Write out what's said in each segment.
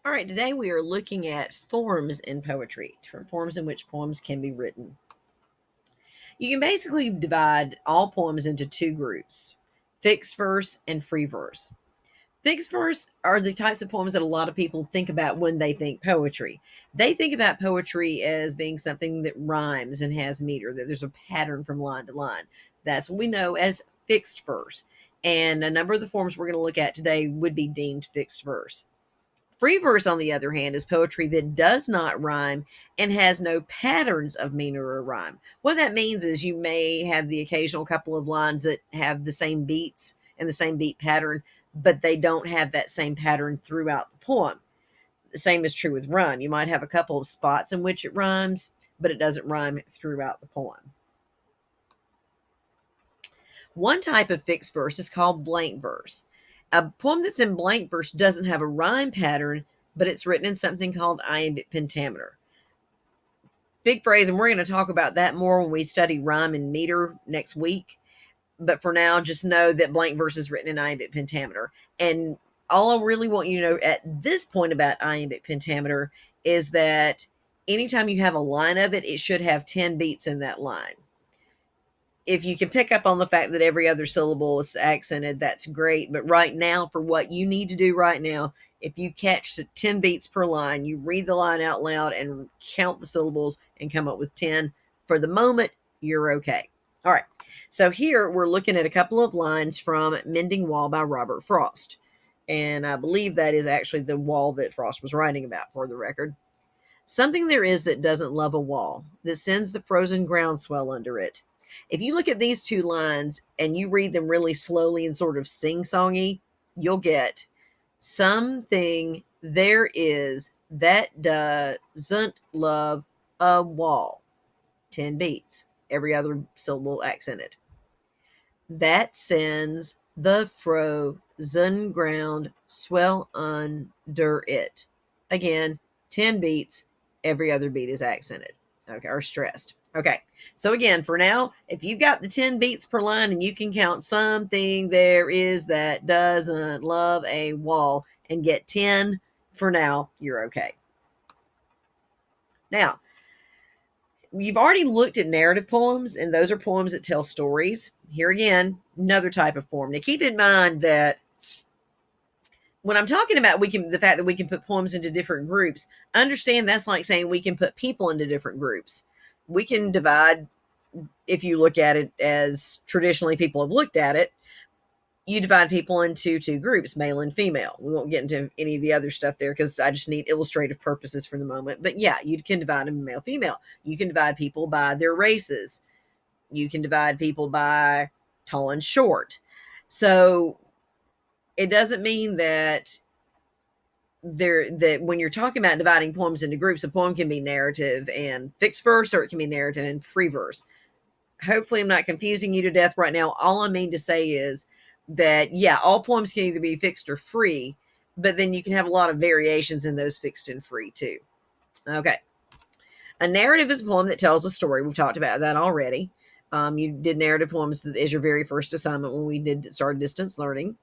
All right, today we are looking at forms in poetry, different forms in which poems can be written. You can basically divide all poems into two groups: fixed verse and free verse. Fixed verse are the types of poems that a lot of people think about when they think poetry. They think about poetry as being something that rhymes and has meter, that there's a pattern from line to line. That's what we know as fixed verse. And a number of the forms we're going to look at today would be deemed fixed verse. Free verse, on the other hand, is poetry that does not rhyme and has no patterns of meter or rhyme. What that means is you may have the occasional couple of lines that have the same beats and the same beat pattern, but they don't have that same pattern throughout the poem. The same is true with rhyme. You might have a couple of spots in which it rhymes, but it doesn't rhyme throughout the poem. One type of fixed verse is called blank verse. A poem that's in blank verse doesn't have a rhyme pattern, but it's written in something called iambic pentameter. Big phrase, and we're going to talk about that more when we study rhyme and meter next week. But for now, just know that blank verse is written in iambic pentameter. And all I really want you to know at this point about iambic pentameter is that anytime you have a line of it, it should have 10 beats in that line. If you can pick up on the fact that every other syllable is accented, that's great. But right now, for what you need to do right now, if you catch the 10 beats per line, you read the line out loud and count the syllables and come up with 10. For the moment, you're okay. All right. So here we're looking at a couple of lines from Mending Wall by Robert Frost. And I believe that is actually the wall that Frost was writing about, for the record. Something there is that doesn't love a wall, that sends the frozen groundswell under it. If you look at these two lines and you read them really slowly and sort of sing-songy, you'll get something there is that doesn't love a wall. 10 beats, every other syllable accented. That sends the frozen ground swell under it. Again, 10 beats, every other beat is accented, okay, or stressed. Okay, so again, for now, if you've got the 10 beats per line and you can count something there is that doesn't love a wall and get 10, for now, you're okay. Now, you've already looked at narrative poems, and those are poems that tell stories. Here again, another type of form. Now, keep in mind that when I'm talking about the fact that we can put poems into different groups, understand that's like saying we can put people into different groups. We can divide, if you look at it as traditionally people have looked at it, you divide people into two groups, male and female. We won't get into any of the other stuff there because I just need illustrative purposes for the moment. But yeah, you can divide them male, female. You can divide people by their races. You can divide people by tall and short. So it doesn't mean that when you're talking about dividing poems into groups, a poem can be narrative and fixed verse, or it can be narrative and free verse. Hopefully I'm not confusing you to death right now. All I mean to say is that, yeah, all poems can either be fixed or free, but then you can have a lot of variations in those fixed and free too. Okay. A narrative is a poem that tells a story. We've talked about that already. You did narrative poems as your very first assignment when we did start distance learning.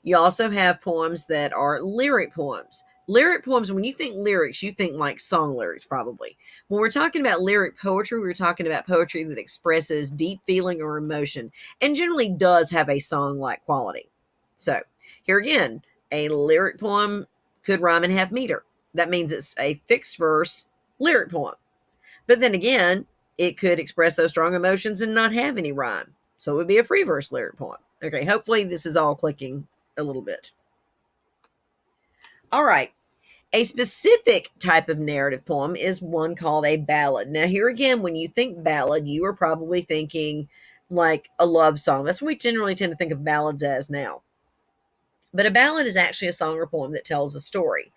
You also have poems that are lyric poems. Lyric poems, when you think lyrics, you think like song lyrics probably. When we're talking about lyric poetry, we're talking about poetry that expresses deep feeling or emotion and generally does have a song-like quality. So here again, a lyric poem could rhyme and have meter. That means it's a fixed verse lyric poem. But then again, it could express those strong emotions and not have any rhyme. So it would be a free verse lyric poem. Okay, hopefully this is all clicking a little bit. All right. A specific type of narrative poem is one called a ballad. Now, here again, when you think ballad, you are probably thinking like a love song. That's what we generally tend to think of ballads as now. But a ballad is actually a song or poem that tells a story.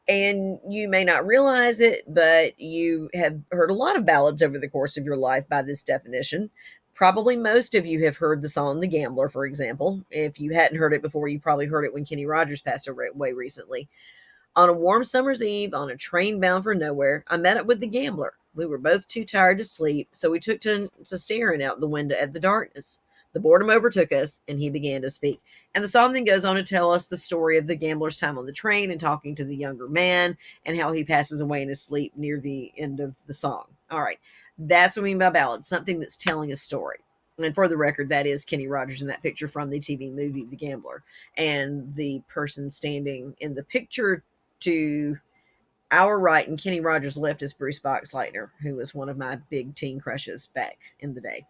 And you may not realize it, but you have heard a lot of ballads over the course of your life by this definition. Probably most of you have heard the song The Gambler, for example. If you hadn't heard it before, you probably heard it when Kenny Rogers passed away recently. On a warm summer's eve, on a train bound for nowhere, I met up with the gambler. We were both too tired to sleep, so we took to staring out the window at the darkness. The boredom overtook us, and he began to speak. And the song then goes on to tell us the story of the gambler's time on the train and talking to the younger man and how he passes away in his sleep near the end of the song. All right. That's what we mean by ballad, something that's telling a story. And for the record, that is Kenny Rogers in that picture from the TV movie The Gambler. And the person standing in the picture to our right and Kenny Rogers' left is Bruce Boxleitner, who was one of my big teen crushes back in the day.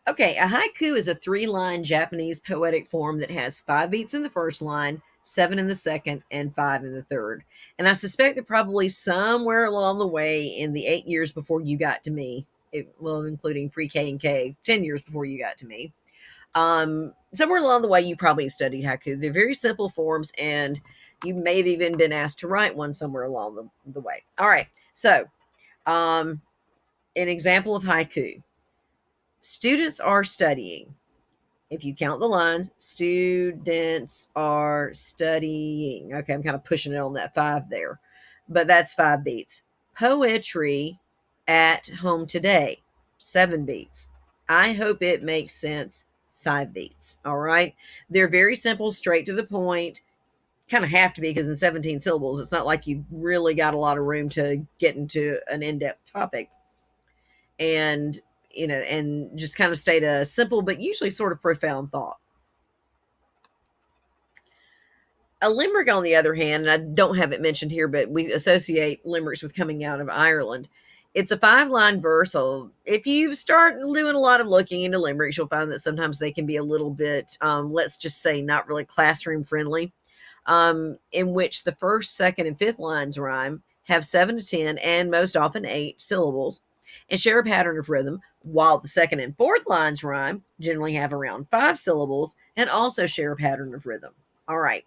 Okay, a haiku is a 3-line Japanese poetic form that has 5 beats in the first line, 7 in the second, and 5 in the third. And I suspect that probably somewhere along the way in the 8 years before you got to me, well, including pre-K and K, 10 years before you got to me, somewhere along the way you probably studied haiku. They're very simple forms, and you may have even been asked to write one somewhere along the way. All right, so an example of haiku. Students are studying. If you count the lines, students are studying. Okay, I'm kind of pushing it on that 5 there, but that's 5 beats. Poetry at home today, 7 beats. I hope it makes sense, 5 beats. All right, they're very simple, straight to the point. Kind of have to be, because in 17 syllables, it's not like you've really got a lot of room to get into an in-depth topic. And and just kind of state a simple but usually sort of profound thought. A limerick, on the other hand, and I don't have it mentioned here, but we associate limericks with coming out of Ireland. It's a 5-line verse. So if you start doing a lot of looking into limericks, you'll find that sometimes they can be a little bit, let's just say, not really classroom friendly, in which the first, second, and fifth lines rhyme, have 7 to 10, and most often 8 syllables, and share a pattern of rhythm, while the second and fourth lines rhyme, generally have around 5 syllables, and also share a pattern of rhythm. All right.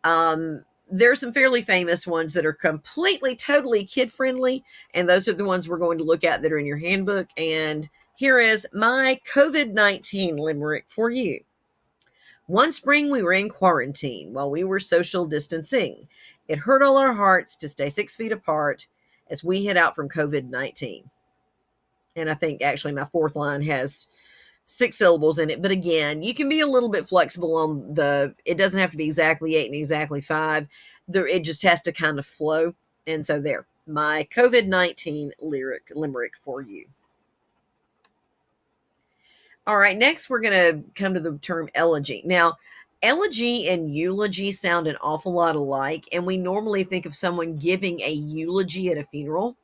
There are some fairly famous ones that are completely, totally kid-friendly, and those are the ones we're going to look at that are in your handbook. And here is my COVID-19 limerick for you. One spring we were in quarantine while we were social distancing. It hurt all our hearts to stay 6 feet apart as we hid out from COVID-19. And I think actually my fourth line has 6 syllables in it. But again, you can be a little bit flexible on it doesn't have to be exactly 8 and exactly 5. It just has to kind of flow. And so there, my COVID-19 limerick for you. All right, next we're going to come to the term elegy. Now, elegy and eulogy sound an awful lot alike, and we normally think of someone giving a eulogy at a funeral.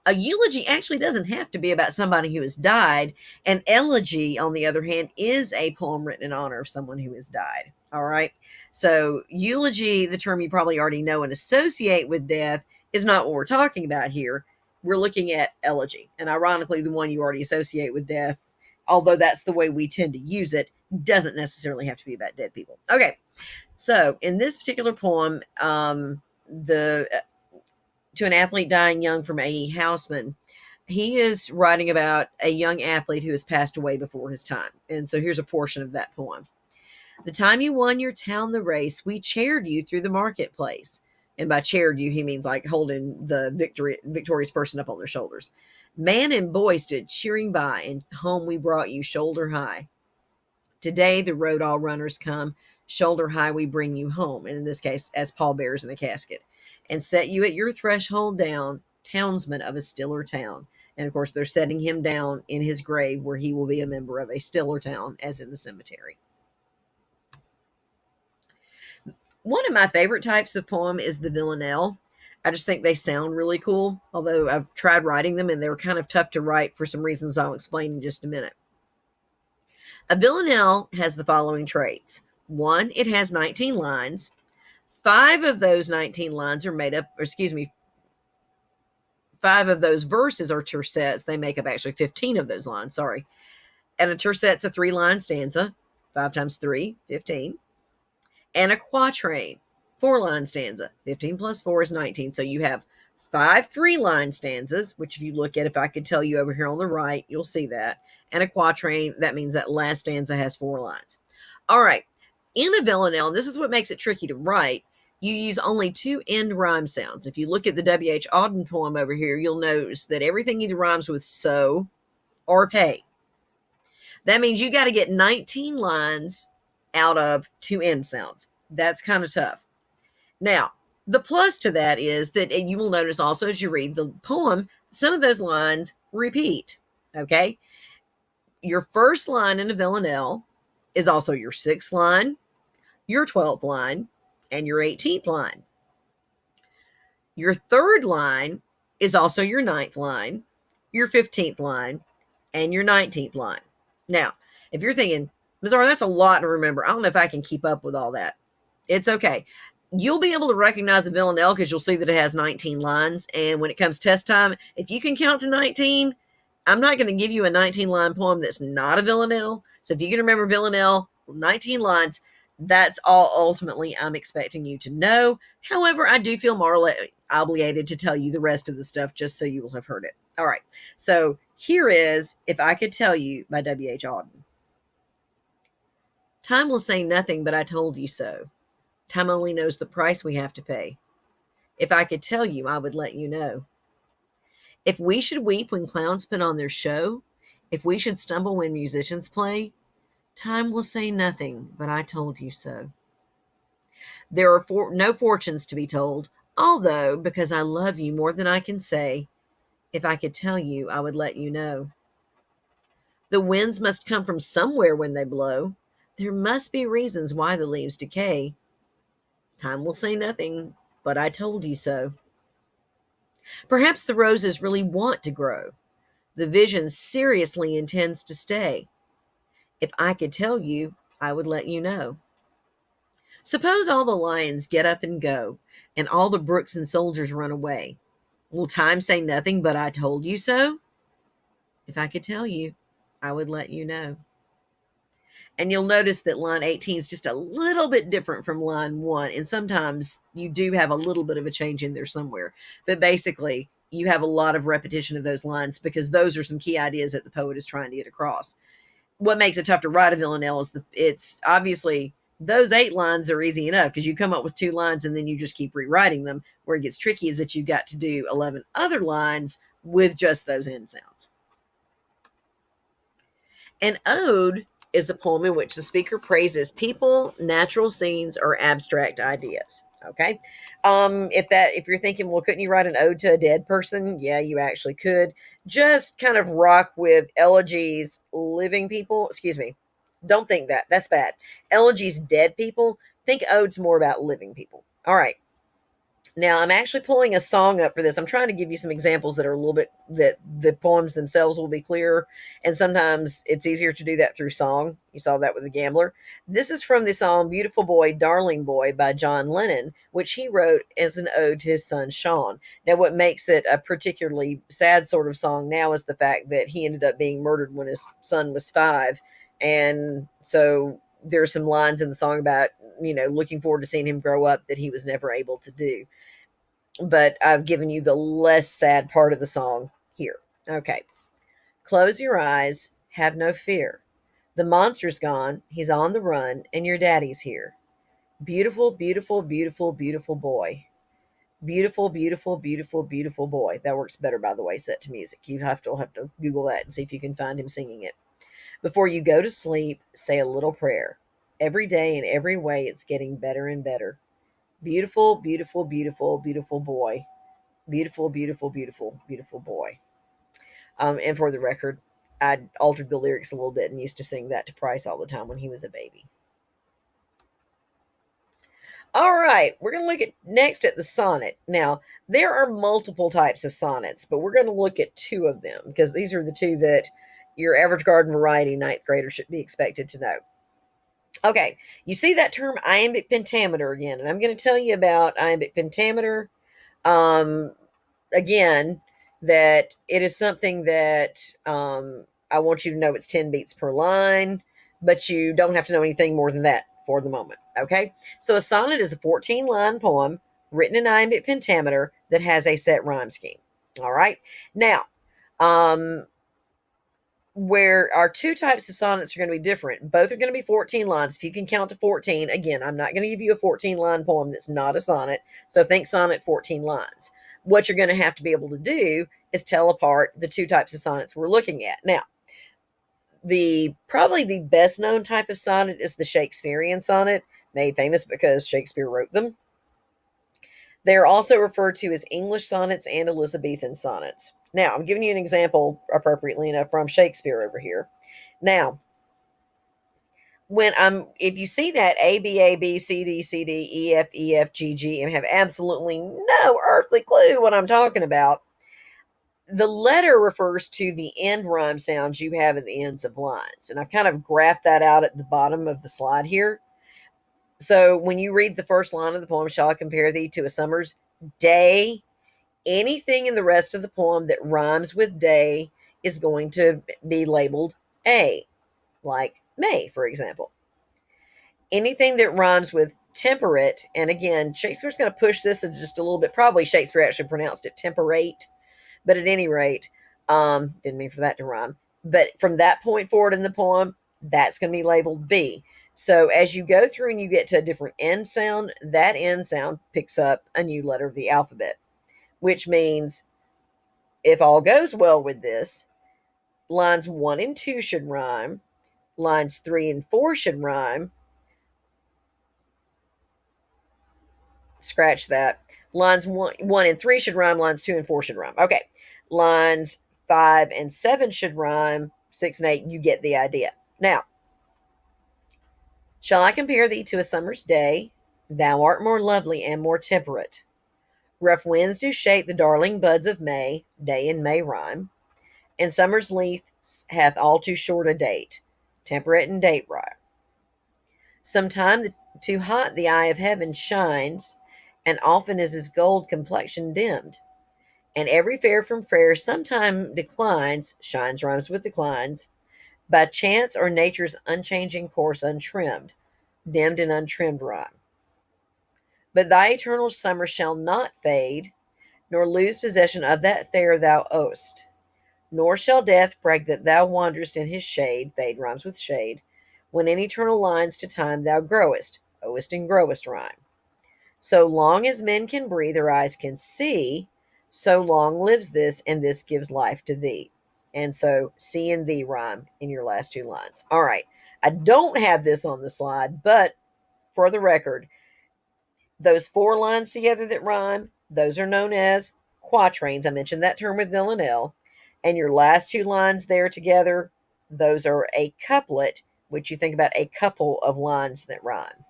A eulogy actually doesn't have to be about somebody who has died. An elegy, on the other hand, is a poem written in honor of someone who has died. All right. So eulogy, the term you probably already know and associate with death, is not what we're talking about here. We're looking at elegy. And ironically, the one you already associate with death, although that's the way we tend to use it, doesn't necessarily have to be about dead people. Okay. So in this particular poem, to an athlete dying young from A.E. Housman, he is writing about a young athlete who has passed away before his time. And so here's a portion of that poem. The time you won your town the race, we cheered you through the marketplace. And by cheered you, he means like holding the victorious person up on their shoulders. Man and boy stood cheering by, and home we brought you shoulder high. Today the road all runners come, shoulder high we bring you home. And in this case, as pallbearers in a casket. And set you at your threshold down, townsman of a stiller town. And of course, they're setting him down in his grave where he will be a member of a stiller town, as in the cemetery. One of my favorite types of poem is the villanelle. I just think they sound really cool, although I've tried writing them and they're kind of tough to write for some reasons I'll explain in just a minute. A villanelle has the following traits. 1, it has 19 lines. 5 of those 19 lines are made up, 5 of those verses are tercets. They make up actually 15 of those lines, sorry. And a tercet's a 3-line stanza. 5 times 3, 15. And a quatrain, 4-line stanza. 15 plus 4 is 19. So you have 5 3-line stanzas, which if you look at, if I could tell you over here on the right, you'll see that. And a quatrain, that means that last stanza has 4 lines. All right. In a villanelle, and this is what makes it tricky to write, you use only two end rhyme sounds. If you look at the W.H. Auden poem over here, you'll notice that everything either rhymes with so or pay. That means you got to get 19 lines out of two end sounds. That's kind of tough. Now, the plus to that is that you will notice also as you read the poem, some of those lines repeat. Okay. Your first line in a villanelle is also your sixth line, your 12th line, and your 18th line. Your third line is also your ninth line, your 15th line, and your 19th line. Now, if you're thinking, Mazar, that's a lot to remember. I don't know if I can keep up with all that. It's okay. You'll be able to recognize a villanelle because you'll see that it has 19 lines. And when it comes test time, if you can count to 19, I'm not going to give you a 19-line poem that's not a villanelle. So if you can remember villanelle, 19 lines, that's all ultimately I'm expecting you to know. However, I do feel morally obligated to tell you the rest of the stuff just so you will have heard it. All right. So here is If I Could Tell You by W.H. Auden. Time will say nothing, but I told you so. Time only knows the price we have to pay. If I could tell you, I would let you know. If we should weep when clowns put on their show, if we should stumble when musicians play, time will say nothing, but I told you so. There are no fortunes to be told, although, because I love you more than I can say, if I could tell you, I would let you know. The winds must come from somewhere when they blow. There must be reasons why the leaves decay. Time will say nothing, but I told you so. Perhaps the roses really want to grow. The vision seriously intends to stay. If I could tell you, I would let you know. Suppose all the lions get up and go, and all the brooks and soldiers run away. Will time say nothing but I told you so? If I could tell you, I would let you know. And you'll notice that line 18 is just a little bit different from line 1. And sometimes you do have a little bit of a change in there somewhere. But basically, you have a lot of repetition of those lines because those are some key ideas that the poet is trying to get across. What makes it tough to write a villanelle is it's obviously those 8 lines are easy enough because you come up with 2 lines and then you just keep rewriting them. Where it gets tricky is that you've got to do 11 other lines with just those end sounds. An ode is a poem in which the speaker praises people, natural scenes, or abstract ideas. Okay. If you're thinking, well, couldn't you write an ode to a dead person? Yeah, you actually could. Just kind of rock with elegies, living people. Excuse me. Don't think that. That's bad. Elegies, dead people. Think odes more about living people. All right. Now, I'm actually pulling a song up for this. I'm trying to give you some examples that are a little bit, that the poems themselves will be clearer. And sometimes it's easier to do that through song. You saw that with The Gambler. This is from the song Beautiful Boy, Darling Boy by John Lennon, which he wrote as an ode to his son, Sean. Now, what makes it a particularly sad sort of song now is the fact that he ended up being murdered when his son was 5. And so there's some lines in the song about, looking forward to seeing him grow up that he was never able to do. But I've given you the less sad part of the song here. Okay. Close your eyes. Have no fear. The monster's gone. He's on the run, and your daddy's here. Beautiful, beautiful, beautiful, beautiful boy. Beautiful, beautiful, beautiful, beautiful boy. That works better, by the way, set to music. You have to Google that and see if you can find him singing it. Before you go to sleep, say a little prayer. Every day in every way, it's getting better and better. Beautiful, beautiful, beautiful, beautiful boy. Beautiful, beautiful, beautiful, beautiful boy. And for the record, I altered the lyrics a little bit and used to sing that to Price all the time when he was a baby. All right, we're going to look next at the sonnet. Now, there are multiple types of sonnets, but we're going to look at 2 of them because these are the 2 that your average garden variety 9th grader should be expected to know. Okay, you see that term iambic pentameter again, and I'm going to tell you about iambic pentameter. Again, that it is something that I want you to know it's 10 beats per line, but you don't have to know anything more than that for the moment. Okay, so a sonnet is a 14-line poem written in iambic pentameter that has a set rhyme scheme. All right, now, where our two types of sonnets are going to be different. Both are going to be 14 lines. If you can count to 14, again, I'm not going to give you a 14 line poem that's not a sonnet. So think sonnet 14 lines. What you're going to have to be able to do is tell apart the two types of sonnets we're looking at. Now, the probably the best known type of sonnet is the Shakespearean sonnet, made famous because Shakespeare wrote them. They are also referred to as English sonnets and Elizabethan sonnets. Now, I'm giving you an example, appropriately enough, from Shakespeare over here. Now, if you see that A B A B C D C D E F E F G G and have absolutely no earthly clue what I'm talking about, the letter refers to the end rhyme sounds you have at the ends of lines. And I've kind of graphed that out at the bottom of the slide here. So when you read the first line of the poem, shall I compare thee to a summer's day? Anything in the rest of the poem that rhymes with day is going to be labeled A, like May, for example. Anything that rhymes with temperate, and again, Shakespeare's going to push this just a little bit. Probably Shakespeare actually pronounced it temperate, but at any rate, didn't mean for that to rhyme. But from that point forward in the poem, that's going to be labeled B. So as you go through and you get to a different end sound, that end sound picks up a new letter of the alphabet, which means if all goes well with this, lines 1 and 2 should rhyme, lines 3 and 4 should rhyme. Scratch that. Lines 1 and 3 should rhyme, lines 2 and 4 should rhyme. Okay. Lines 5 and 7 should rhyme, 6 and 8, you get the idea. Now, shall I compare thee to a summer's day? Thou art more lovely and more temperate. Rough winds do shake the darling buds of May, day and May rhyme, and summer's length hath all too short a date, temperate and date rhyme. Sometime too hot the eye of heaven shines, and often is his gold complexion dimmed. And every fair from fair sometime declines, shines rhymes with declines, by chance or nature's unchanging course untrimmed, dimmed and untrimmed rhyme. But thy eternal summer shall not fade, nor lose possession of that fair thou owest, nor shall death brag that thou wanderest in his shade, fade rhymes with shade, when in eternal lines to time thou growest, owest and growest rhyme. So long as men can breathe or eyes can see, so long lives this, and this gives life to thee. And so C and thee rhyme in your last two lines. All right. I don't have this on the slide, but for the record, those 4 lines together that rhyme, those are known as quatrains. I mentioned that term with Villanelle. And your last 2 lines there together, those are a couplet, which you think about a couple of lines that rhyme.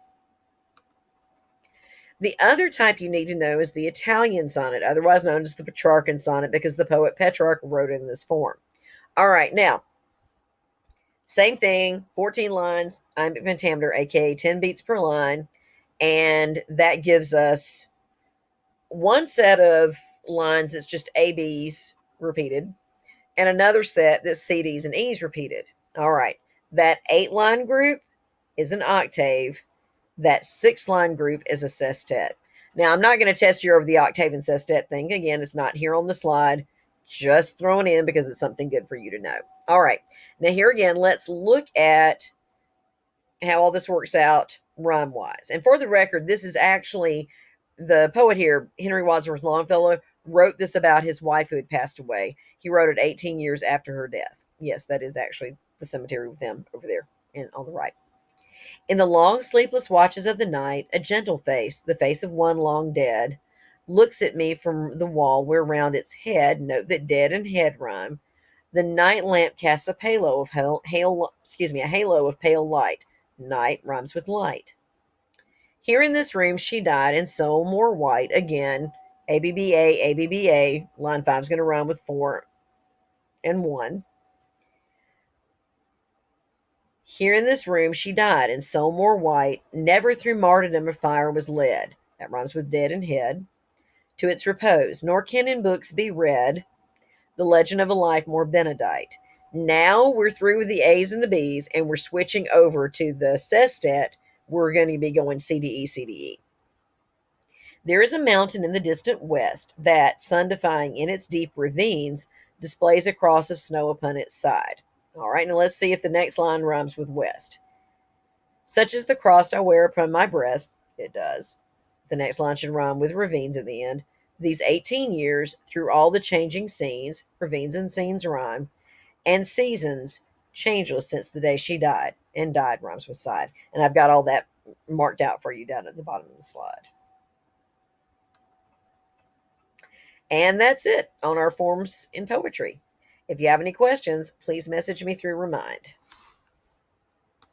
The other type you need to know is the Italian sonnet, otherwise known as the Petrarchan sonnet, because the poet Petrarch wrote it in this form. All right, now, same thing, 14 lines, iambic pentameter, aka 10 beats per line, and that gives us one set of lines that's just ABs repeated, and another set that's CDs and E's repeated. All right, that 8-line group is an octave. That 6-line group is a sestet. Now, I'm not going to test you over the octave and sestet thing. Again, it's not here on the slide. Just throwing in because it's something good for you to know. All right. Now, here again, let's look at how all this works out rhyme-wise. And for the record, this is actually the poet here, Henry Wadsworth Longfellow, wrote this about his wife who had passed away. He wrote it 18 years after her death. Yes, that is actually the cemetery with them over there and on the right. In the long sleepless watches of the night, a gentle face, the face of one long dead, looks at me from the wall where round its head, note that dead and head rhyme, the night lamp casts a halo of a halo of pale light. Night rhymes with light. Here in this room she died, and so more white. Again, ABBA, ABBA. Line 5 is going to rhyme with 4 and 1. Here in this room she died, and so more white, never through martyrdom or fire was led. That rhymes with dead and head. To its repose, nor can in books be read the legend of a life more benedight. Now we're through with the A's and the B's, and we're switching over to the sestet. We're going to be going CDE, CDE. There is a mountain in the distant west that, sun defying in its deep ravines, displays a cross of snow upon its side. All right, now let's see if the next line rhymes with west. Such as the cross I wear upon my breast. It does. The next line should rhyme with ravines at the end. These 18 years, through all the changing scenes, ravines and scenes rhyme, and seasons, changeless since the day she died. And died rhymes with side. And I've got all that marked out for you down at the bottom of the slide. And that's it on our forms in poetry. If you have any questions, please message me through Remind.